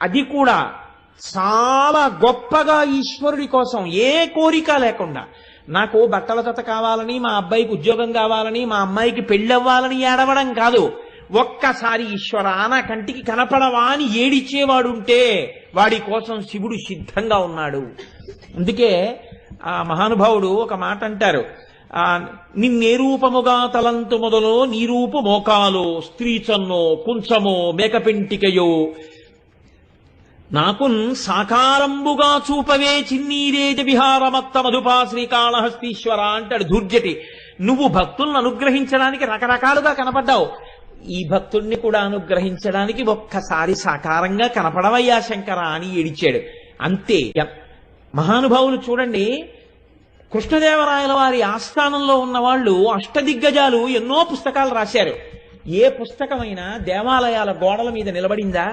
అది కూడా చాలా గొప్పగా ఈశ్వరుడి కోసం ఏ కోరిక లేకుండా, నాకు బట్టల జత కావాలని, మా అబ్బాయికి ఉద్యోగం కావాలని, మా అమ్మాయికి పెళ్ళవ్వాలని ఏడవడం కాదు. ఒక్కసారి ఈశ్వర నా కంటికి కనపడవా అని ఏడిచేవాడుంటే వాడి కోసం శివుడు సిద్ధంగా ఉన్నాడు. అందుకే ఆ మహానుభావుడు ఒక మాట అంటారు, నిన్నే రూపముగా తలంతు మొదలో నీ రూపు మోకాలో స్త్రీచన్నో కుంచమో మేకపెంటికయో నాకున్ సాకారంబుగా చూపవే చిన్నీరేజ విహారమత్త మధుపా శ్రీకాళహస్తీశ్వర అంటాడు ధూర్జటి. నువ్వు భక్తులను అనుగ్రహించడానికి రకరకాలుగా కనపడ్డావు, ఈ భక్తుణ్ణి కూడా అనుగ్రహించడానికి ఒక్కసారి సాకారంగా కనపడవయ్యా శంకర అని ఏడిచాడు. అంతే. మహానుభావులు చూడండి, కృష్ణదేవరాయల వారి ఆస్థానంలో ఉన్న వాళ్ళు అష్టదిగ్గజాలు ఎన్నో పుస్తకాలు రాశారు. ఏ పుస్తకమైనా దేవాలయాల గోడల మీద నిలబడిందా?